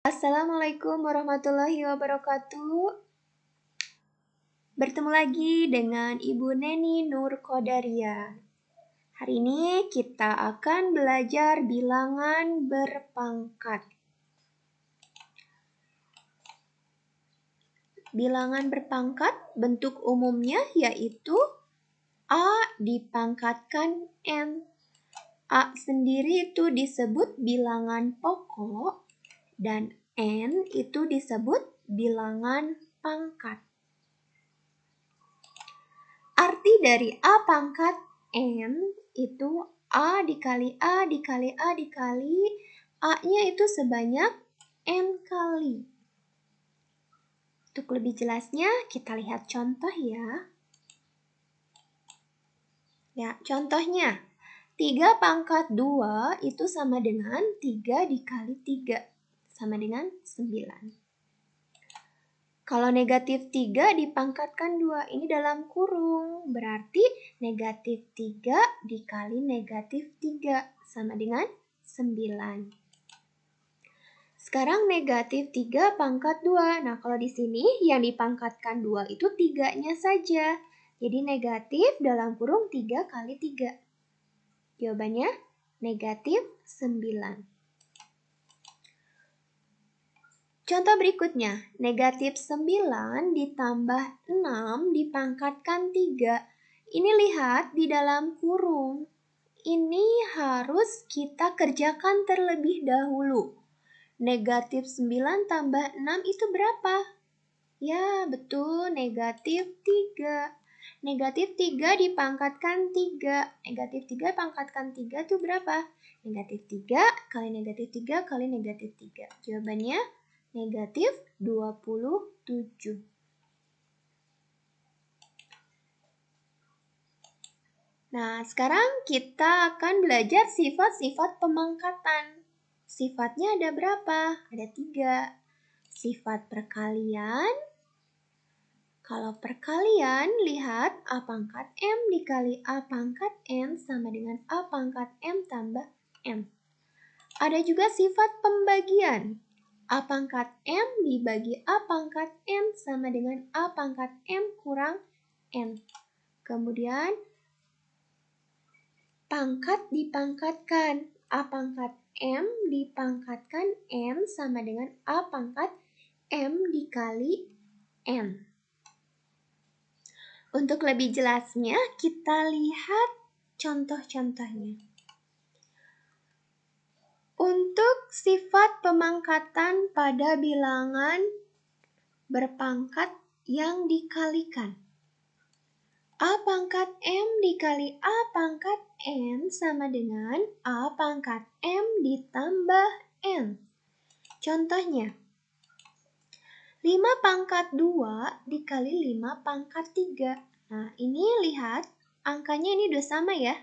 Assalamualaikum warahmatullahi wabarakatuh. Bertemu lagi dengan Ibu Neni Nur Qodaria. Hari ini kita akan belajar bilangan berpangkat. Bilangan berpangkat bentuk umumnya yaitu A dipangkatkan N. A sendiri itu disebut bilangan pokok dan N itu disebut bilangan pangkat. Arti dari A pangkat N itu A dikali A dikali A dikali A-nya itu sebanyak N kali. Untuk lebih jelasnya kita lihat contoh ya. Ya, contohnya 3 pangkat 2 itu sama dengan 3 dikali 3 sama dengan 9. Kalau negatif 3 dipangkatkan 2, ini dalam kurung. Berarti negatif 3 dikali negatif 3 sama dengan 9. Sekarang negatif 3 pangkat 2. Nah, kalau di sini yang dipangkatkan 2 itu 3-nya saja. Jadi negatif dalam kurung 3 kali 3. Jawabannya negatif 9. Contoh berikutnya, negatif 9 ditambah 6 dipangkatkan 3. Ini lihat di dalam kurung. Ini harus kita kerjakan terlebih dahulu. Negatif 9 tambah 6 itu berapa? Ya, betul, negatif 3. Negatif 3 dipangkatkan 3. Negatif 3 pangkatkan 3 itu berapa? Negatif 3 kali negatif 3 kali negatif 3. Jawabannya negatif 27. Nah, sekarang kita akan belajar sifat-sifat pemangkatan. Sifatnya ada berapa? Ada 3. Sifat perkalian. Kalau perkalian, lihat A pangkat M dikali A pangkat N sama dengan A pangkat M tambah M. Ada juga sifat pembagian. A pangkat M dibagi A pangkat N sama dengan A pangkat M kurang N. Kemudian pangkat dipangkatkan. A pangkat M dipangkatkan N sama dengan A pangkat M dikali N. Untuk lebih jelasnya, kita lihat contoh-contohnya. Untuk sifat pemangkatan pada bilangan berpangkat yang dikalikan. A pangkat M dikali A pangkat N sama dengan A pangkat M ditambah N. Contohnya, 5 pangkat 2 dikali 5 pangkat 3. Nah, ini lihat, angkanya ini udah sama ya.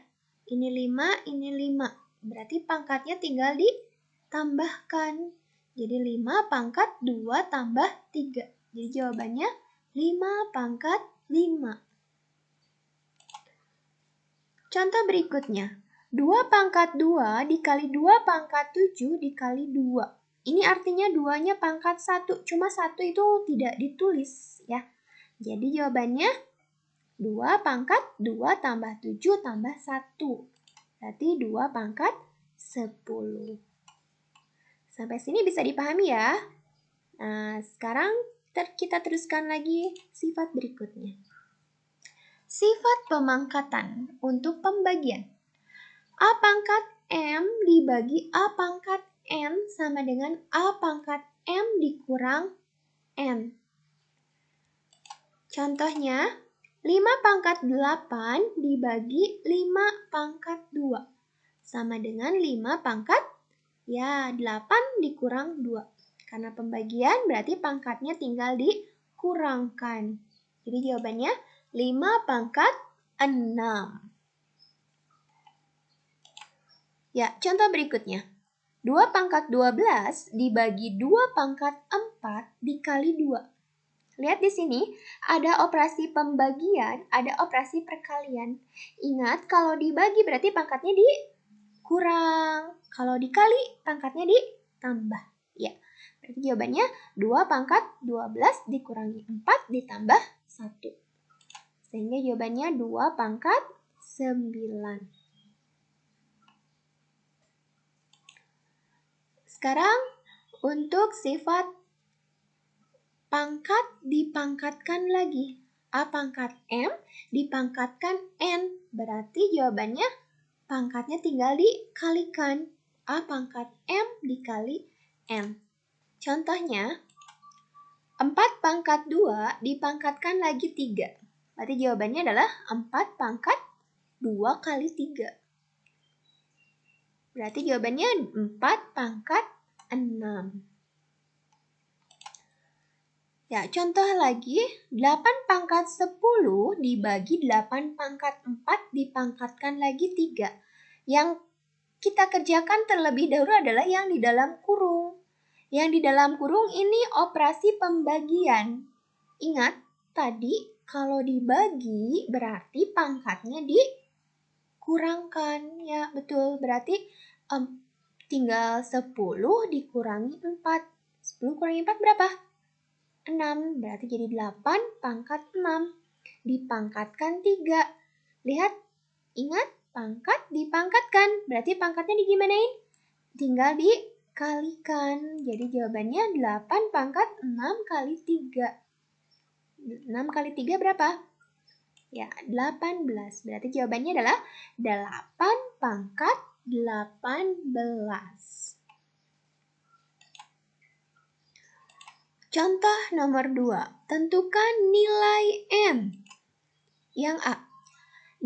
Ini 5, ini 5. Berarti pangkatnya tinggal ditambahkan. Jadi 5 pangkat 2 tambah 3. Jadi jawabannya 5 pangkat 5. Contoh berikutnya. 2 pangkat 2 dikali 2 pangkat 7 dikali 2. Ini artinya 2-nya pangkat 1. Cuma 1 itu tidak ditulis ya. Jadi jawabannya 2 pangkat 2 tambah 7 tambah 1. Berarti 2 pangkat 10. Sampai sini bisa dipahami ya. Nah, sekarang kita teruskan lagi sifat berikutnya. Sifat pemangkatan untuk pembagian. A pangkat M dibagi A pangkat N sama dengan A pangkat M dikurang N. Contohnya, 5 pangkat 8 dibagi 5 pangkat 2. Sama dengan 5 pangkat, 8 dikurang 2. Karena pembagian berarti pangkatnya tinggal dikurangkan. Jadi jawabannya 5 pangkat 6. Ya, contoh berikutnya. 2 pangkat 12 dibagi 2 pangkat 4 dikali 2. Lihat di sini, ada operasi pembagian, ada operasi perkalian. Ingat, kalau dibagi berarti pangkatnya dikurang. Kalau dikali, pangkatnya ditambah. Ya, Berarti jawabannya 2 pangkat 12 dikurangi 4 ditambah 1. Sehingga jawabannya 2 pangkat 9. Sekarang untuk sifat pangkat dipangkatkan lagi. A pangkat M dipangkatkan N. Berarti jawabannya pangkatnya tinggal dikalikan. A pangkat M dikali N. Contohnya, 4 pangkat 2 dipangkatkan lagi 3. Berarti jawabannya adalah 4 pangkat 2 kali 3. Berarti jawabannya 4 pangkat 6. Ya, contoh lagi, 8 pangkat 10 dibagi 8 pangkat 4 dipangkatkan lagi 3. Yang kita kerjakan terlebih dahulu adalah yang di dalam kurung. Yang di dalam kurung ini operasi pembagian. Ingat, tadi kalau dibagi berarti pangkatnya dikurangkan. Ya, betul. Berarti tinggal 10 dikurangi 4. 10 kurangi 4 berapa? 6. Berarti jadi 8 pangkat 6. Dipangkatkan 3. Lihat, ingat, pangkat dipangkatkan. Berarti pangkatnya digimanain? Tinggal dikalikan. Jadi jawabannya 8 pangkat 6 kali 3. 6 kali 3 berapa? Ya, 18. Berarti jawabannya adalah 8 pangkat 18. Contoh nomor 2. Tentukan nilai N. Yang A.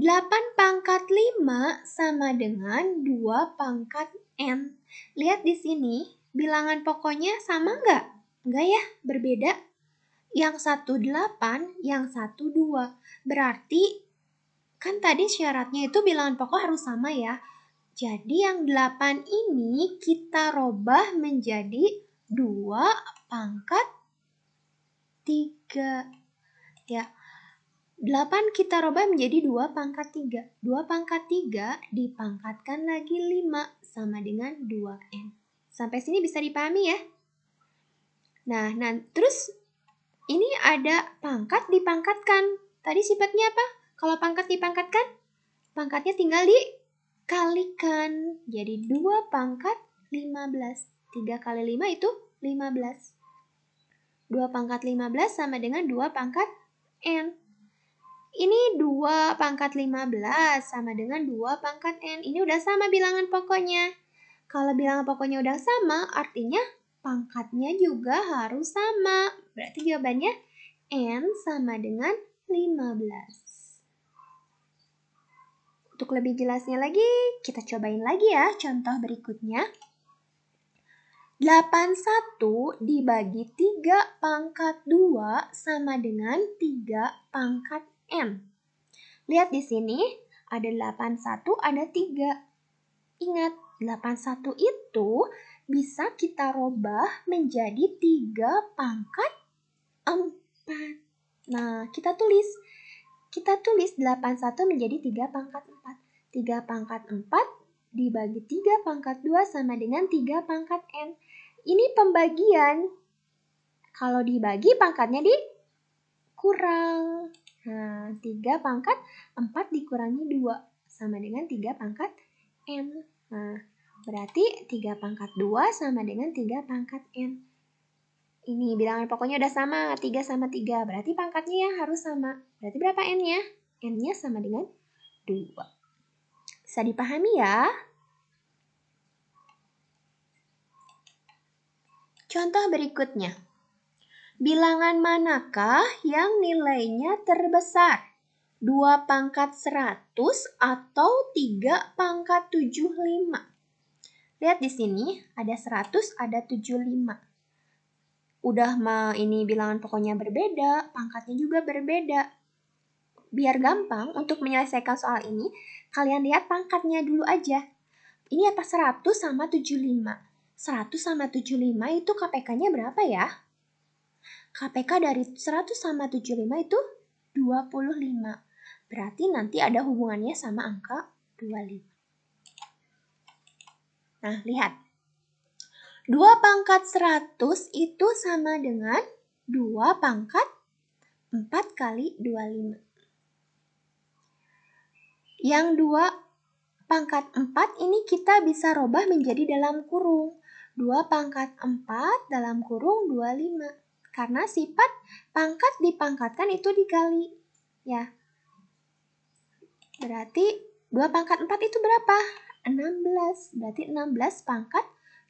8 pangkat 5 sama dengan 2 pangkat N. Lihat di sini, bilangan pokoknya sama nggak? Nggak ya, berbeda. Yang satu 8, yang satu 2. Berarti, kan tadi syaratnya itu bilangan pokok harus sama ya. Jadi yang 8 ini kita robah menjadi 2 pangkat 3. Ya, 8 kita robah menjadi 2 pangkat 3. 2 pangkat 3 dipangkatkan lagi 5 sama dengan 2N. Sampai sini bisa dipahami ya? Nah, terus ini ada pangkat dipangkatkan. Tadi sifatnya apa? Kalau pangkat dipangkatkan, pangkatnya tinggal dikalikan. Jadi 2 pangkat 15. 3 kali 5 itu 15. 2 pangkat 15 sama dengan 2 pangkat N. Ini 2 pangkat 15 sama dengan 2 pangkat N. Ini udah sama bilangan pokoknya. Kalau bilangan pokoknya udah sama, artinya pangkatnya juga harus sama. Berarti jawabannya N sama dengan 15. Untuk lebih jelasnya lagi, kita cobain lagi ya contoh berikutnya. 81 dibagi 3 pangkat 2 sama dengan 3 pangkat N. Lihat di sini, ada 81, ada 3. Ingat, 81 itu bisa kita robah menjadi 3 pangkat 4. Nah, kita tulis 81 menjadi 3 pangkat 4. 3 pangkat 4 dibagi 3 pangkat 2 sama dengan 3 pangkat N. Ini pembagian. Kalau dibagi pangkatnya dikurang. Nah, 3 pangkat 4 dikurangi 2 sama dengan 3 pangkat N. Nah, berarti 3 pangkat 2 sama dengan 3 pangkat N. Ini bilangan pokoknya udah sama, 3 sama 3. Berarti pangkatnya yang harus sama. Berarti berapa N-nya? N-nya sama dengan 2. Bisa dipahami ya? Contoh berikutnya. Bilangan manakah yang nilainya terbesar? 2 pangkat 100 atau 3 pangkat 75? Lihat di sini, ada 100, ada 75. Udah ini bilangan pokoknya berbeda, pangkatnya juga berbeda. Biar gampang untuk menyelesaikan soal ini, kalian lihat pangkatnya dulu aja. Ini apa 100 sama 75? 100 sama 75 itu KPK-nya berapa ya? KPK dari 100 sama 75 itu 25. Berarti nanti ada hubungannya sama angka 25. Nah, lihat. 2 pangkat 100 itu sama dengan 2 pangkat 4 kali 25. Yang 2 pangkat 4 ini kita bisa robah menjadi dalam kurung. 2 pangkat 4 dalam kurung 25. Karena sifat pangkat dipangkatkan itu dikali. Ya. Berarti 2 pangkat 4 itu berapa? 16. Berarti 16 pangkat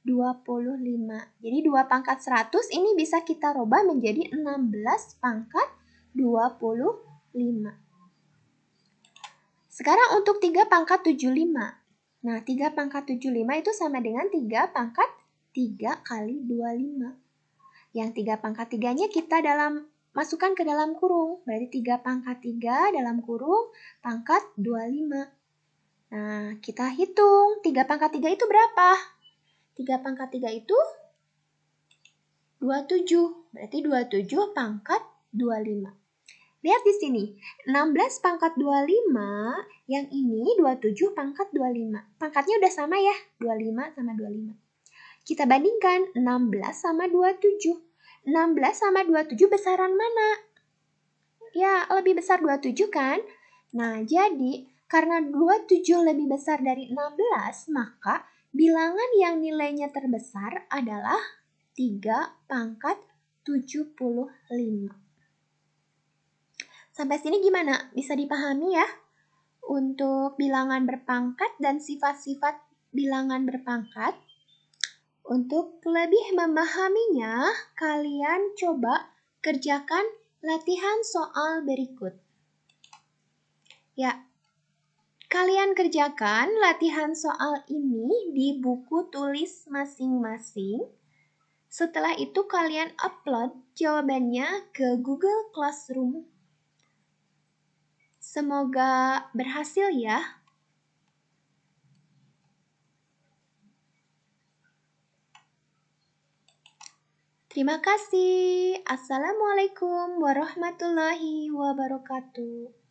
25. Jadi 2 pangkat 100 ini bisa kita robah menjadi 16 pangkat 25. Sekarang untuk 3 pangkat 75. Nah, 3 pangkat 75 itu sama dengan 3 pangkat 3 kali 25. Yang 3 pangkat 3-nya kita masukkan ke dalam kurung. Berarti 3 pangkat 3 dalam kurung pangkat 25. Nah, kita hitung 3 pangkat 3 itu berapa? 3 pangkat 3 itu 27. Berarti 27 pangkat 25. Lihat di sini, 16 pangkat 25, yang ini 27 pangkat 25. Pangkatnya udah sama ya, 25 sama 25. Kita bandingkan 16 sama 27. 16 sama 27 besaran mana? Ya, lebih besar 27 kan? Nah, jadi karena 27 lebih besar dari 16, maka bilangan yang nilainya terbesar adalah 3 pangkat 75. Sampai sini gimana? Bisa dipahami ya? Untuk bilangan berpangkat dan sifat-sifat bilangan berpangkat. Untuk lebih memahaminya, kalian coba kerjakan latihan soal berikut. Ya, kalian kerjakan latihan soal ini di buku tulis masing-masing. Setelah itu kalian upload jawabannya ke Google Classroom. Semoga berhasil ya. Terima kasih. Assalamualaikum warahmatullahi wabarakatuh.